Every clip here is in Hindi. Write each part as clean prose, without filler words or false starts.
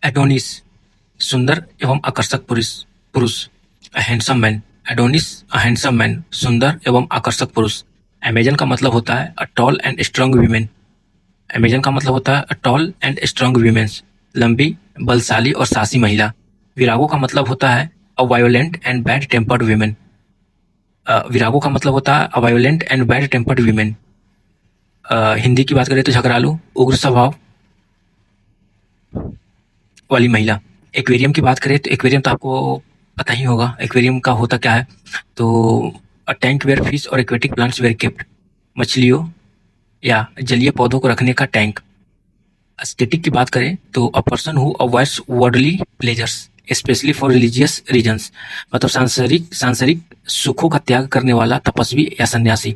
एडोनिस, सुंदर एवं आकर्षक पुरुष पुरुष a handsome man. Adonis a handsome man, सुंदर एवं आकर्षक पुरुष। अमेजन का मतलब होता है a tall and strong women. Amazon का मतलब होता है a tall and strong women's, लंबी, बलशाली और साहसी महिला। विरागो का मतलब होता है a violent and bad tempered women. Virago का मतलब होता है a violent and bad tempered women. Hindi की बात करें तो झगड़ालू, उग्र स्वभाव वाली महिला। एक्वेरियम की बात करें तो एक्वेरियम तो आपको पता ही होगा एक्वेरियम का होता क्या है। तो अ टैंक वेयर फिश और एक्वेटिक प्लांट्स वेयर केप्ट, मछलियों या जलीय पौधों को रखने का टैंक। एस्थेटिक की बात करें तो अ person who avoids worldly pleasures specially for religious reasons, मतलब सांसारिक सांसारिक सुखों का त्याग करने वाला तपस्वी या सन्यासी।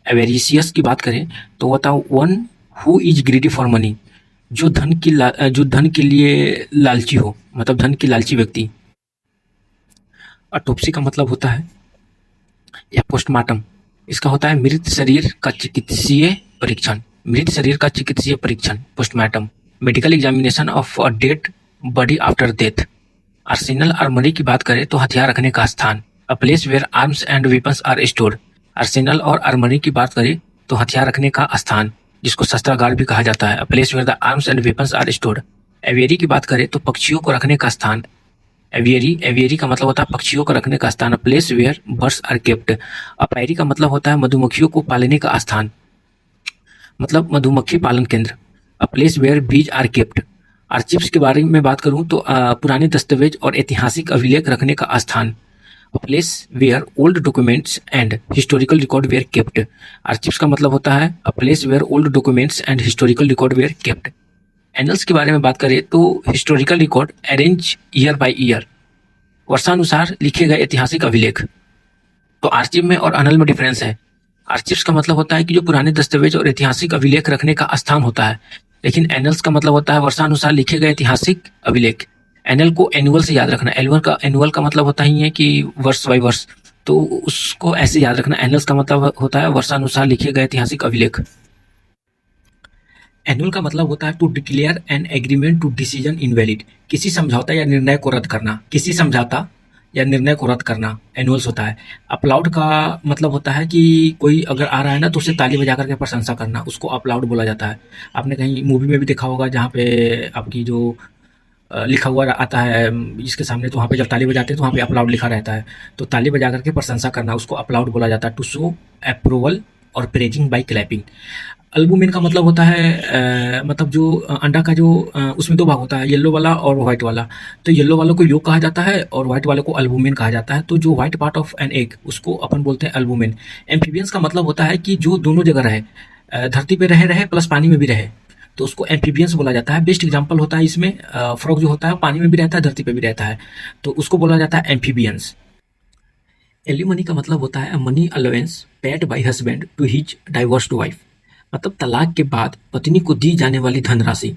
एवेरिशियस की बात करें तो होता one who is greedy for money, जो धन के लिए लालची हो, मतलब धन की लालची व्यक्ति। ऑटोप्सी का मतलब होता है या पोस्टमार्टम, इसका होता है मृत शरीर का चिकित्सीय परीक्षण। मृत शरीर का चिकित्सीय परीक्षण postmortem. Medical examination of a dead body after death. Arsenal armoury की बात करें तो हथियार रखने का स्थान, a place where arms and weapons are stored. Arsenal और आर्मरी की बात करें तो हथियार रखने का स्थान, जिसको शस्त्रागार भी कहा जाता है, a place where the arms and weapons are stored. Aviary की बात करें तो पक्षियों को रखने का स्थान, एवियरी एवियरी का मतलब होता है पक्षियों को रखने का स्थान, a place where birds are kept. Apiary का मतलब होता है मधुमक्खियों को पालने का स्थान, मतलब मधुमक्खी पालन केंद्र, अ place where bees are kept. आर्चिव्स के बारे में बात करूं तो पुराने दस्तावेज और ऐतिहासिक अभिलेख रखने का स्थान, a place where old documents and historical record were kept. Archives का मतलब होता है a place where old documents and historical record were kept. Annals के बारे में बात करें तो historical record arrange year by year, वर्षानुसार लिखे गए ऐतिहासिक अभिलेख। तो आर्चिव में और अनल में डिफरेंस है। आर्चिव्स का मतलब होता है कि जो पुराने दस्तावेज और ऐतिहासिक अभिलेख रखने का स्थान होता है, लेकिन एनल्स का मतलब होता है वर्षानुसार लिखे गए ऐतिहासिक अभिलेख। एनल को एनुअल से याद रखना, एनुअल का मतलब होता ही है कि वर्ष बाई वर्ष, तो उसको ऐसे याद रखना। एनल्स का मतलब होता है वर्षानुसार लिखे गए ऐतिहासिक अभिलेख। एनुअल का मतलब होता है to declare an agreement to decision invalid, किसी समझौता या निर्णय को रद्द करना, किसी समझौता या निर्णय को रद्द करना एनुअल्स होता है। अपलाउड का मतलब होता है कि कोई अगर आ रहा है ना तो उसे ताली बजा करके प्रशंसा करना, उसको अपलाउड बोला जाता है। आपने कहीं मूवी में भी देखा होगा जहाँ पे आपकी जो लिखा हुआ आता है जिसके सामने, तो वहाँ पे जब ताली बजाते हैं तो वहाँ पे अपलाउड लिखा रहता है, तो ताली बजा करके प्रशंसा करना उसको अपलाउड बोला जाता है। टू शो अप्रूवल और प्रेजिंग बाई क्लैपिंग। अल्बुमिन का मतलब होता है मतलब जो अंडा का जो उसमें दो भाग होता है, येलो वाला और व्हाइट वाला। तो येलो वाले को योक कहा जाता है और व्हाइट वाले को अल्बुमिन कहा जाता है। तो जो white part of an egg उसको अपन बोलते हैं अल्बुमिन। एम्फीबियंस का मतलब होता है कि जो दोनों जगह रहे, धरती पे रहे रहे प्लस पानी में भी रहे, तो उसको एम्फीबियंस बोला जाता है। बेस्ट एग्जाम्पल होता है इसमें फ्रॉग जो होता है पानी में भी रहता है धरती पे भी रहता है, तो उसको बोला जाता है एम्फीबियंस। एलिमनी का मतलब होता है money allowance paid by husband to his divorced wife, मतलब तलाक के बाद पत्नी को दी जाने वाली धनराशि,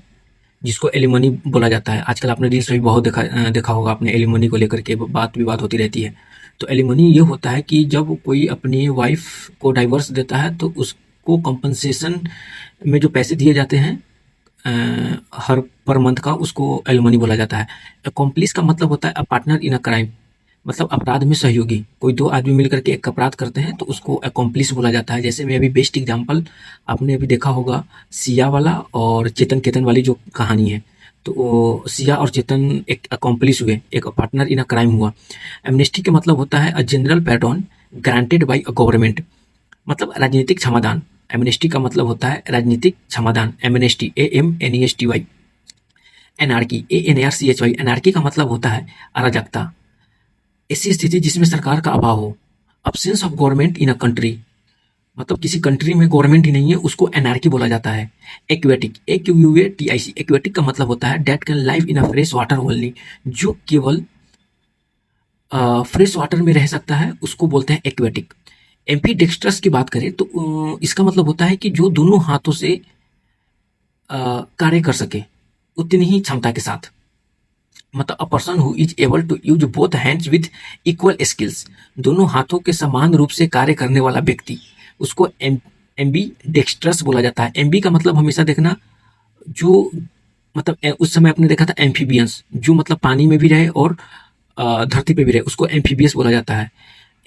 जिसको एलिमनी बोला जाता है। आजकल आपने रील्स में भी बहुत देखा होगा आपने, एलिमनी को लेकर के बात विवाद होती रहती है। तो एलिमनी ये होता है कि जब कोई अपनी वाइफ को डाइवोर्स देता है तो उसको कंपनसेशन में जो पैसे दिए जाते हैं हर पर मंथ का, उसको एलिमनी बोला जाता है। अकॉम्प्लिस का मतलब होता है a partner in a crime, मतलब अपराध में सहयोगी। कोई दो आदमी मिलकर के एक अपराध करते हैं तो उसको अकॉम्प्लिस बोला जाता है। जैसे में अभी बेस्ट एग्जांपल आपने अभी देखा होगा सिया वाला और चेतन केतन वाली जो कहानी है, तो वो सिया और चेतन एक अकॉम्प्लिस हुए, एक पार्टनर इन अ क्राइम हुआ। एमनेस्टी का मतलब होता है a general pattern granted by a government, मतलब राजनीतिक क्षमादान। एमनेस्टी का मतलब होता है राजनीतिक क्षमादान, amnesty AMNESTY। Anarchy ANARCHY, anarchy का मतलब होता है अराजकता, ऐसी स्थिति जिसमें सरकार का अभाव हो। Absence of government in a country, मतलब किसी कंट्री में गवर्नमेंट ही नहीं है, उसको एनार्की बोला जाता है। एक्वेटिक AQUATIC, एक्वेटिक का मतलब होता है date can live in a fresh water only, जो केवल फ्रेश वाटर में रह सकता है उसको बोलते हैं एक्वेटिक। एम्फीडेक्स्ट्रस की बात करें तो इसका मतलब होता है कि जो दोनों हाथों से कार्य कर सके उतनी ही क्षमता के साथ, मतलब a person who is able to use both hands with equal skills, दोनों हाथों के समान रूप से कार्य करने वाला व्यक्ति, उसको एम्बी डेक्स्ट्रस बोला जाता है। एम्बी का मतलब हमेशा देखना जो मतलब उस समय आपने देखा था एम्फीबियंस, जो मतलब पानी में भी रहे और धरती पे भी रहे, उसको एम्फीबियस बोला जाता है।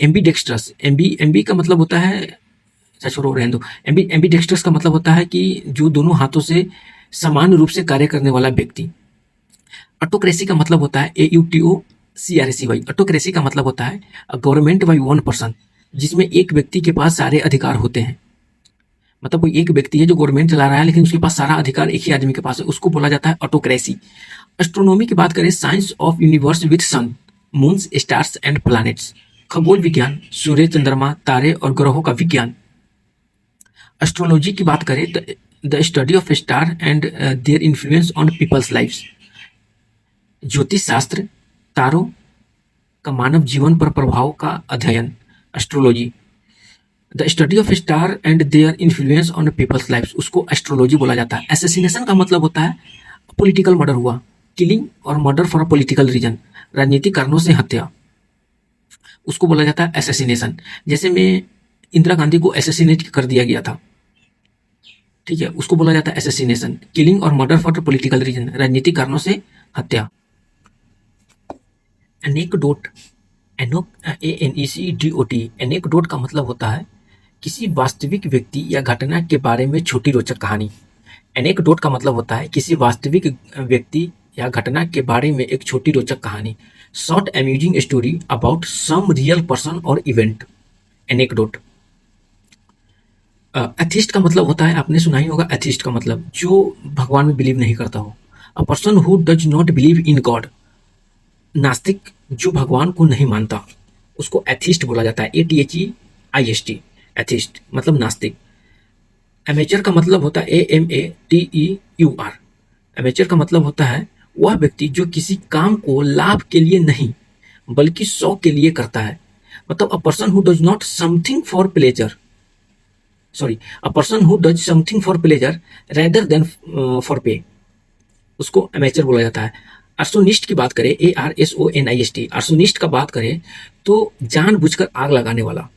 एम्बीडेक्स्ट्रस, एम्बी एम्बी का मतलब होता है, अच्छा छोड़ो रहने दो। एम्बीडेक्स्ट्रस का मतलब होता है कि जो दोनों हाथों से समान रूप से कार्य करने वाला व्यक्ति। ऑटोक्रेसी का मतलब होता है AUTOCRACY। ऑटोक्रेसी का मतलब होता है गवर्नमेंट बाय वन पर्सन, जिसमें एक व्यक्ति के पास सारे अधिकार होते हैं। मतलब कोई एक व्यक्ति है जो गवर्नमेंट चला रहा है, लेकिन उसके पास सारा अधिकार एक ही आदमी के पास है, उसको बोला जाता है ऑटोक्रेसी। एस्ट्रोनॉमी की बात करें, science of universe with sun, moons, stars and planets. खगोल विज्ञान, सूर्य, चंद्रमा, तारे और ग्रहों का विज्ञान। एस्ट्रोलॉजी की बात करें, the study of star and their influence on people's lives. ज्योतिष शास्त्र, तारों का मानव जीवन पर प्रभाव का अध्ययन, astrology. The study of star and their influence on people's lives, उसको एस्ट्रोलॉजी बोला जाता है। एसेसिनेशन का मतलब होता है पॉलिटिकल मर्डर हुआ, किलिंग और मर्डर फॉर पॉलिटिकल रीजन, राजनीतिक कारणों से हत्या, उसको बोला जाता है एसेसिनेशन। जैसे में इंदिरा गांधी को एसेसिनेट कर दिया गया था, ठीक है, उसको बोला जाता है एसेसिनेशन। किलिंग और मर्डर फॉर पॉलिटिकल रीजन, राजनीतिक कारणों से हत्या। एनेक्डोट, ANECDOT, एनेक्डोट का मतलब होता है किसी वास्तविक व्यक्ति या घटना के बारे में छोटी रोचक कहानी। एनेक्डोट का मतलब होता है किसी वास्तविक व्यक्ति या घटना के बारे में एक छोटी रोचक कहानी। Short amusing story about some real person or event, anecdote. Atheist का मतलब होता है, आपने सुना ही होगा एथिस्ट का मतलब जो भगवान में बिलीव नहीं करता हो। अ person who does not believe in God, नास्तिक जो भगवान को नहीं मानता, उसको एथिस्ट बोला जाता है। ATHEIST, एथिस्ट मतलब नास्तिक। एमेचर का मतलब होता है AMATEUR। एमेचर का मतलब होता है वह व्यक्ति जो किसी काम को लाभ के लिए नहीं बल्कि शौक के लिए करता है। मतलब a person who does not something for pleasure, sorry, a person who does something for pleasure rather than for पे, उसको एमेचर बोला जाता है। आर्सोनिस्ट की बात करें, ARSONIST, आर्सोनिस्ट का बात करें तो जानबूझकर आग लगाने वाला,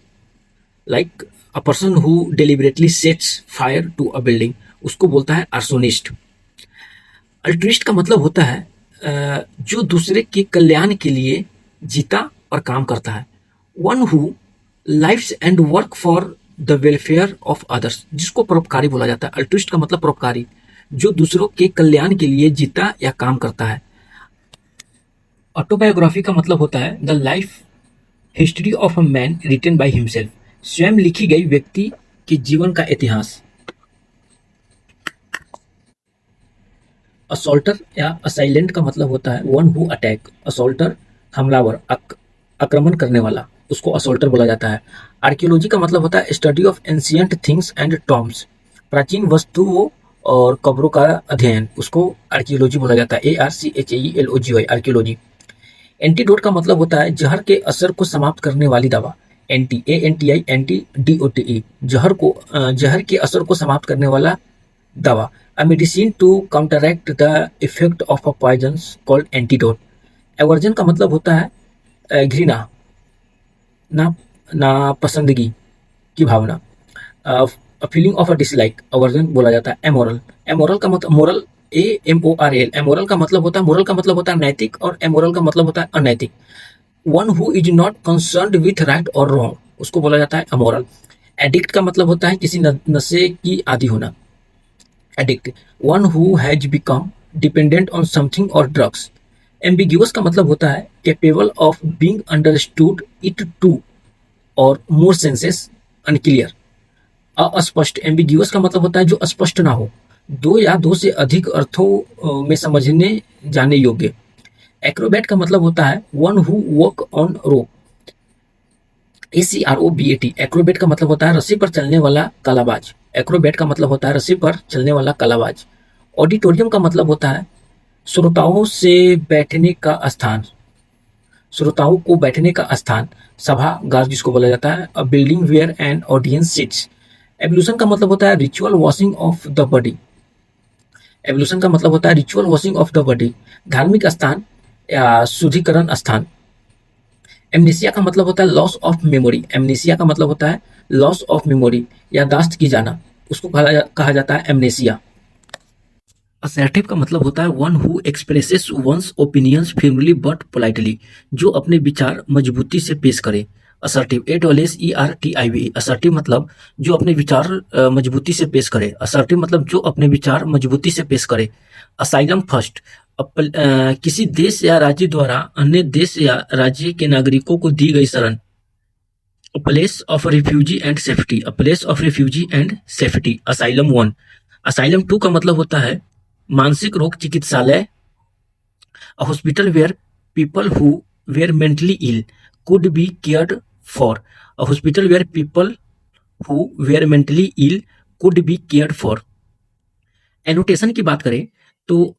like a person who deliberately sets fire to a building, उसको बोलता है आर्सोनिस्ट। अल्ट्रिस्ट का मतलब होता है जो दूसरे के कल्याण के लिए जीता और काम करता है। One who lives and work for the welfare of others, जिसको परोपकारी बोला जाता है। अल्ट्रिस्ट का मतलब परोपकारी, जो दूसरों के कल्याण के लिए जीता या काम करता है। ऑटोबायोग्राफी का मतलब होता है the life history of a man written by himself, स्वयं लिखी गई व्यक्ति के जीवन का इतिहास। असॉल्टर या असाइलेंट का मतलब होता है वन हु अटैक, असॉल्टर हमलावर, आक्रमण करने वाला, उसको असॉल्टर बोला जाता है। आर्कियोलॉजी का मतलब होता है study of ancient things and tombs, प्राचीन वस्तुओं और कब्रों का अध्ययन, उसको आर्कियोलॉजी बोला जाता है। ARCHAELOGY, archaeology. एंटीडोट का मतलब होता है जहर के असर को समाप्त करने वाली दवा। ANTI, DOTE, जहर के असर को समाप्त करने वाला दवा। A medicine to counteract the effect of a poison called antidote. Aversion का मतलब होता है घृणा, ना नापसंदगी की भावना। Feeling of a dislike, aversion बोला जाता है। एमोरल, एमोरल का मतलब मोरल, AMORAL, एमोरल का मतलब होता है, मोरल का मतलब होता है नैतिक और एमोरल का मतलब होता है अनैतिक। One who is not concerned with right और रॉन्ग, उसको बोला जाता है अमोरल। एडिक्ट का मतलब होता है किसी नशे की आदि होना, addict. One who has become dependent on something or drugs. Ambiguous का मतलब होता है capable of being understood it two or more senses unclear. अस्पष्ट, एम्बिग्यूअस का मतलब होता है जो अस्पष्ट ना हो, दो या दो से अधिक अर्थों में समझने जाने योग्य। एक्रोबैट का मतलब होता है one who walk on rope, ACROBAT। Acrobat का मतलब होता है रस्सी पर चलने वाला कलाबाज, एक्रोबैट का मतलब होता है रस्सी पर चलने वाला कलाबाज। ऑडिटोरियम का मतलब होता है श्रोताओं से बैठने का स्थान, श्रोताओं को बैठने का स्थान, सभागार जिसको बोला जाता है। A building where an audience sits. Ablution का मतलब होता है ritual washing of the body, ablution का मतलब होता है ritual washing of the body, धार्मिक स्थान या शुद्धिकरण स्थान। एमनेसिया का मतलब होता है लॉस ऑफ मेमोरी, एमनेसिया का मतलब होता है लॉस ऑफ मेमोरी, याददाश्त की जाना, उसको कहा जाता है एमनेसिया। असर्टिव का मतलब होता है one who expresses one's opinions firmly but politely, जो अपने विचार मजबूती से पेश करे। असर्टिव, ASSERTIV, असर्टिव मतलब जो अपने विचार मजबूती से पेश करे। असर्टिव मतलब जो अपने विचार मजबूती से पेश करे। असाइलम फर्स्ट, किसी देश या राज्य द्वारा अन्य देश या राज्य के नागरिकों को दी गई शरण। A place of refuge and safety, a place of refuge and safety, asylum 1। asylum 2 का मतलब होता है मानसिक रोग चिकित्सालय, a hospital where people who were mentally ill could be cared for, a hospital where people who were mentally ill could be cared for। Annotation की बात करें तो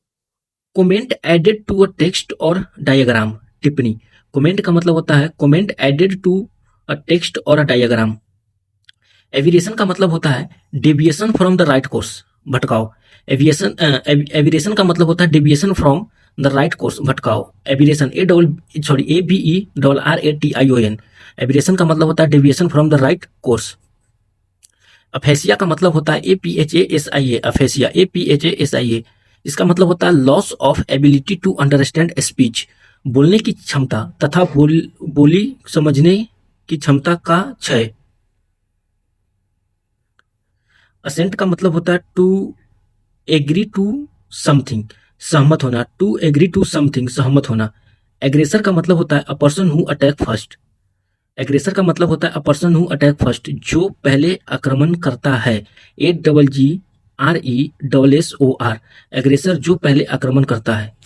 comment added to a text और डायग्राम, टिप्पणी। कमेंट का मतलब होता है comment added to a text और अ डायग्राम। एविएशन का मतलब होता है deviation from the right course, भटकाव। एविएशन का मतलब होता है deviation from the right course, भटकाव। एविएशन ABERRATION, एविएशन का मतलब होता है deviation from the right course. Aphasia का मतलब होता है APHASIA, अफेसिया APHASIA, इसका मतलब होता है loss of ability to understand speech, बोलने की क्षमता तथा बोली समझने की क्षमता का क्षय। असेंट का मतलब होता है टू एग्री टू समथिंग, सहमत होना। टू एग्री टू समथिंग, सहमत होना। एग्रेसर का मतलब होता है अ person who attack first. Aggressor का मतलब होता है अ पर्सन हु अटैक फर्स्ट, जो पहले आक्रमण करता है। AGGRESSOR, एग्रेसर जो पहले आक्रमण करता है।